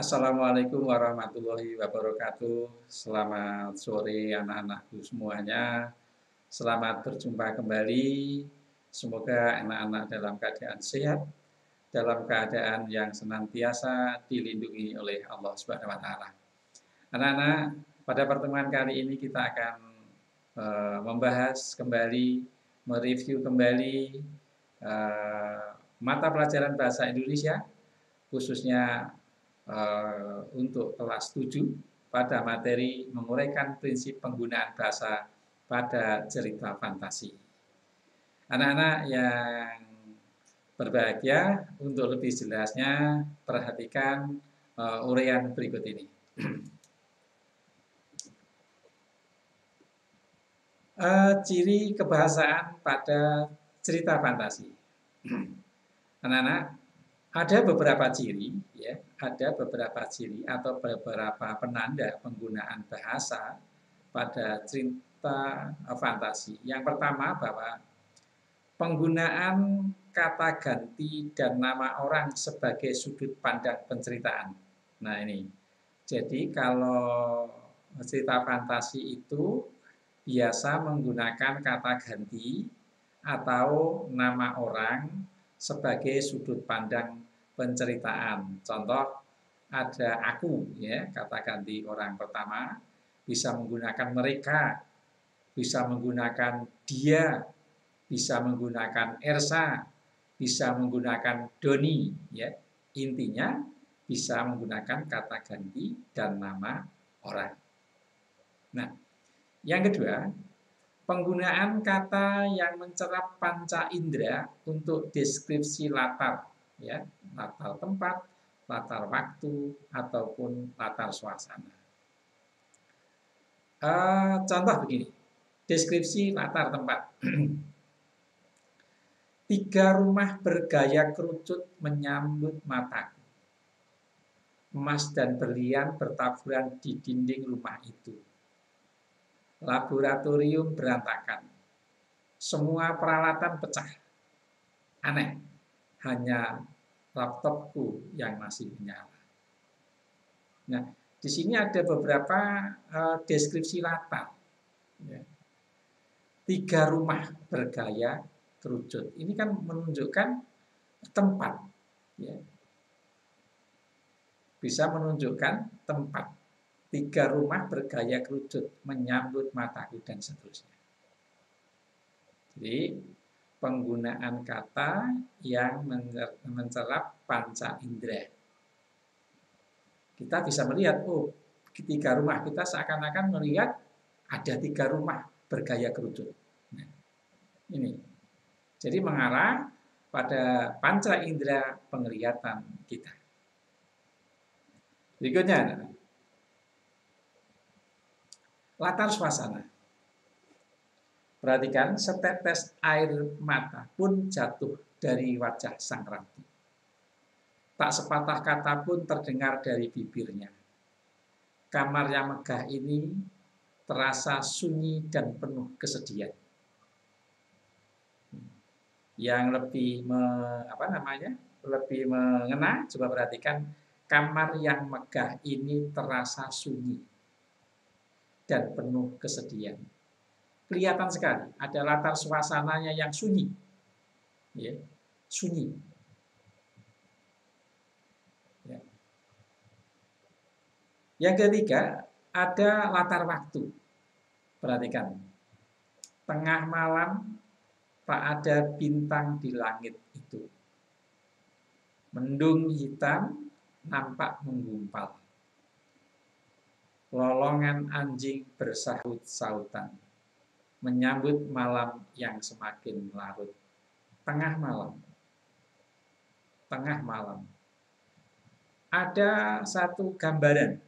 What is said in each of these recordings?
Assalamualaikum warahmatullahi wabarakatuh. Selamat sore anak-anakku semuanya. Selamat berjumpa kembali. Semoga anak-anak dalam keadaan sehat, dalam keadaan yang senantiasa dilindungi oleh Allah Subhanahu wa taala. Anak-anak, pada pertemuan kali ini kita akan membahas kembali, mereview kembali mata pelajaran bahasa Indonesia, khususnya untuk kelas 7 pada materi menguraikan prinsip penggunaan bahasa pada cerita fantasi. Anak-anak yang berbahagia, untuk lebih jelasnya perhatikan uraian berikut ini. Ciri kebahasaan pada cerita fantasi. Anak-anak, ada beberapa ciri, ya, ada beberapa ciri atau beberapa penanda penggunaan bahasa pada cerita fantasi. Yang pertama, bahwa penggunaan kata ganti dan nama orang sebagai sudut pandang penceritaan. Nah ini, jadi kalau cerita fantasi itu biasa menggunakan kata ganti atau nama orang sebagai sudut pandang penceritaan. Contoh, ada aku, ya, kata ganti orang pertama, bisa menggunakan mereka, bisa menggunakan dia, bisa menggunakan Ersa, bisa menggunakan Doni, ya. Intinya bisa menggunakan kata ganti dan nama orang. Nah, yang kedua, penggunaan kata yang mencerap panca indera untuk deskripsi latar, ya, latar tempat, latar waktu, ataupun latar suasana. Contoh begini, deskripsi latar tempat. 3 rumah bergaya kerucut menyambut mataku. Emas dan berlian bertaburan di dinding rumah itu. Laboratorium berantakan. Semua peralatan pecah. Aneh, hanya laptopku yang masih menyala. Nah, di sini ada beberapa deskripsi latar. 3 rumah bergaya kerucut. Ini kan menunjukkan tempat. Ya. Bisa menunjukkan tempat. 3 rumah bergaya kerucut menyambut mataku dan seterusnya. Jadi penggunaan kata yang mencerap panca indera. Kita bisa melihat, oh, 3 rumah, kita seakan-akan melihat ada 3 rumah bergaya kerucut. Nah, ini. Jadi mengarah pada panca indera penglihatan kita. Berikutnya, latar suasana. Perhatikan, setetes air mata pun jatuh dari wajah sang ratu. Tak sepatah kata pun terdengar dari bibirnya. Kamar yang megah ini terasa sunyi dan penuh kesedihan. Yang lebih lebih mengena, coba perhatikan, kamar yang megah ini terasa sunyi dan penuh kesedihan. Kelihatan sekali ada latar suasananya yang sunyi, ya, sunyi. Ya. Yang ketiga, ada latar waktu. Perhatikan, tengah malam tak ada bintang di langit itu. Mendung hitam nampak menggumpal. Lolongan anjing bersahut-sahutan menyambut malam yang semakin larut. Tengah malam. Tengah malam. Ada satu gambaran.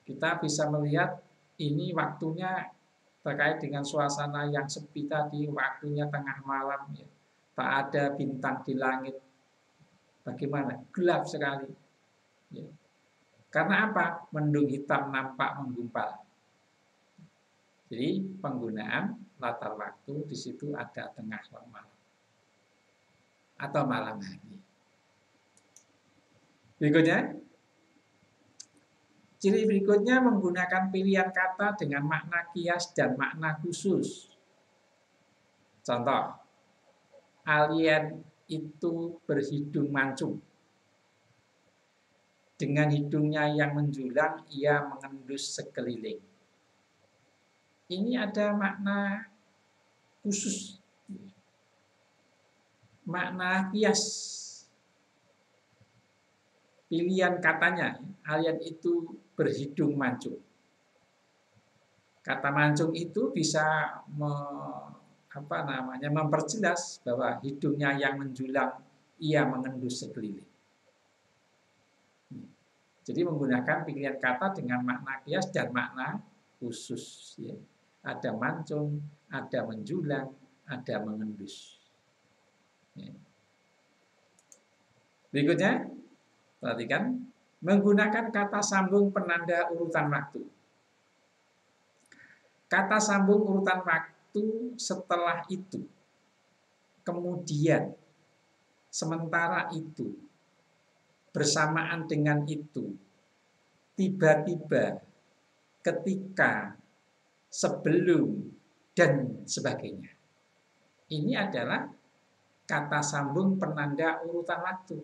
Kita bisa melihat ini waktunya terkait dengan suasana yang sepi tadi, waktunya tengah malam, ya. Tak ada bintang di langit. Bagaimana? Gelap sekali. Ya. Karena apa? Mendung hitam nampak menggumpal. Jadi penggunaan latar waktu di situ ada tengah malam atau malam hari. Berikutnya, Ciri berikutnya menggunakan pilihan kata dengan makna kias dan makna khusus. Contoh, alien itu berhidung mancung. Dengan hidungnya yang menjulang, ia mengendus sekeliling. Ini ada makna khusus, makna kias. Pilihan katanya, alien itu berhidung mancung. Kata mancung itu bisa memperjelas bahwa hidungnya yang menjulang, ia mengendus sekeliling. Jadi menggunakan pilihan kata dengan makna kias dan makna khusus. Ya. Ada mancung, ada menjulang, ada mengendus. Ya. Berikutnya, perhatikan, menggunakan kata sambung penanda urutan waktu. Kata sambung urutan waktu setelah itu, kemudian, sementara itu, bersamaan dengan itu, tiba-tiba, ketika, sebelum, dan sebagainya. Ini adalah kata sambung penanda urutan waktu.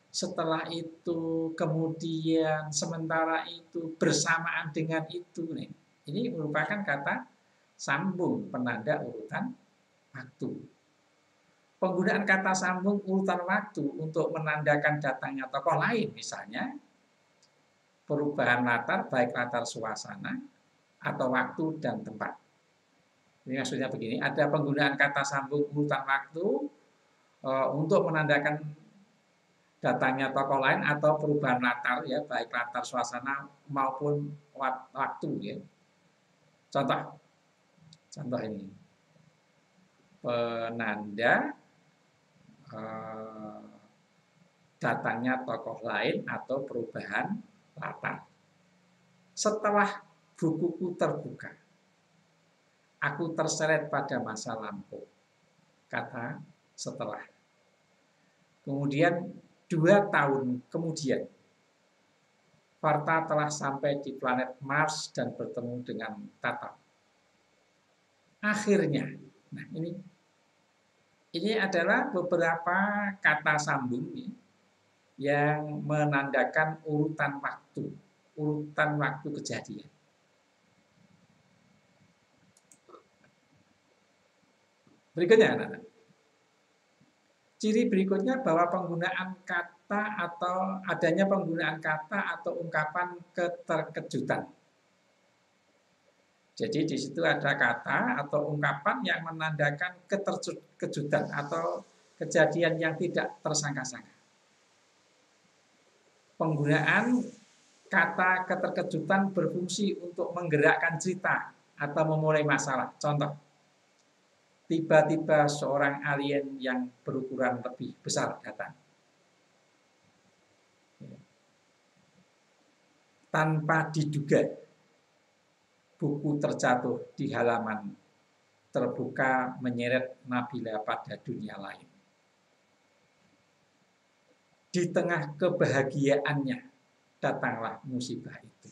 Setelah itu, kemudian, sementara itu, bersamaan dengan itu. Ini merupakan kata sambung penanda urutan waktu. Penggunaan kata sambung urutan waktu untuk menandakan datangnya tokoh lain, misalnya perubahan latar, baik latar suasana atau waktu dan tempat. Ini maksudnya begini, ada penggunaan kata sambung urutan waktu untuk menandakan datangnya tokoh lain atau perubahan latar, ya, baik latar suasana maupun waktu. Ya. Contoh ini, penanda datangnya tokoh lain atau perubahan latar. Setelah bukuku terbuka, aku terseret pada masa lampau. Kata setelah. Kemudian 2 tahun kemudian, Varta telah sampai di planet Mars dan bertemu dengan Tata. Akhirnya, nah ini adalah beberapa kata sambung yang menandakan urutan waktu kejadian. Berikutnya, anak-anak. Ciri berikutnya bahwa penggunaan kata atau adanya penggunaan kata atau ungkapan keterkejutan. Jadi di situ ada kata atau ungkapan yang menandakan keterkejutan atau kejadian yang tidak tersangka-sangka. Penggunaan kata keterkejutan berfungsi untuk menggerakkan cerita atau memulai masalah. Contoh, tiba-tiba seorang alien yang berukuran lebih besar datang. Tanpa diduga, buku terjatuh di halaman terbuka menyeret Nabila pada dunia lain. Di tengah kebahagiaannya, datanglah musibah itu.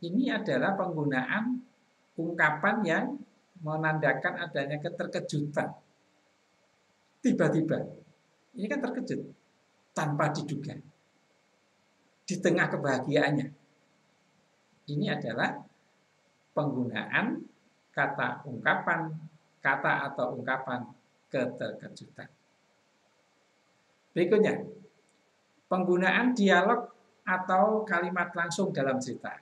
Ini adalah penggunaan ungkapan yang menandakan adanya keterkejutan. Tiba-tiba, ini kan terkejut, tanpa diduga. Di tengah kebahagiaannya. Ini adalah penggunaan kata atau ungkapan keterkejutan. Berikutnya, penggunaan dialog atau kalimat langsung dalam cerita.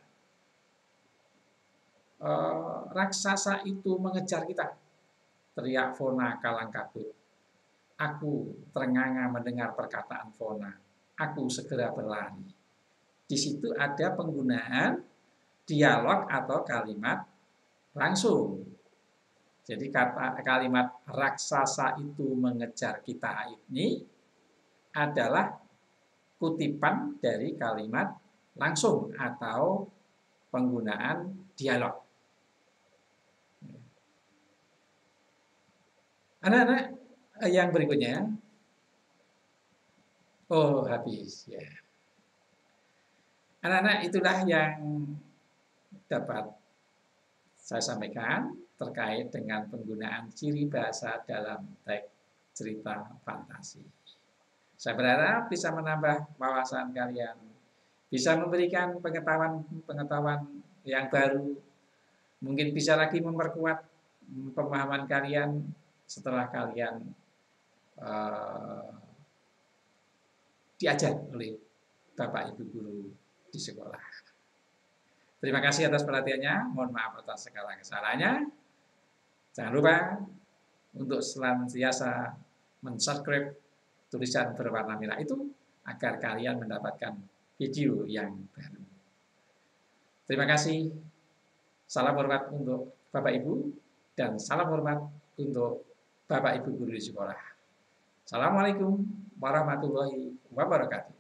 Raksasa itu mengejar kita, teriak Fona kalang kabut. Aku terengah-engah mendengar perkataan Fona. Aku segera berlari. Di situ ada penggunaan dialog atau kalimat langsung. Jadi kalimat raksasa itu mengejar kita ini adalah kutipan dari kalimat langsung atau penggunaan dialog. Anak-anak yang berikutnya. Oh, habis ya. Anak-anak, itulah yang dapat saya sampaikan terkait dengan penggunaan ciri bahasa dalam teks cerita fantasi. Saya berharap bisa menambah wawasan kalian, bisa memberikan pengetahuan yang baru, mungkin bisa lagi memperkuat pemahaman kalian setelah kalian diajar oleh Bapak Ibu guru di sekolah. Terima kasih atas perhatiannya. Mohon maaf atas segala kesalahannya. Jangan lupa untuk senantiasa mensubscribe tulisan berwarna merah itu agar kalian mendapatkan video yang baru. Terima kasih. Salam hormat untuk Bapak Ibu dan salam hormat untuk Bapak Ibu guru di sekolah. Assalamualaikum warahmatullahi wabarakatuh.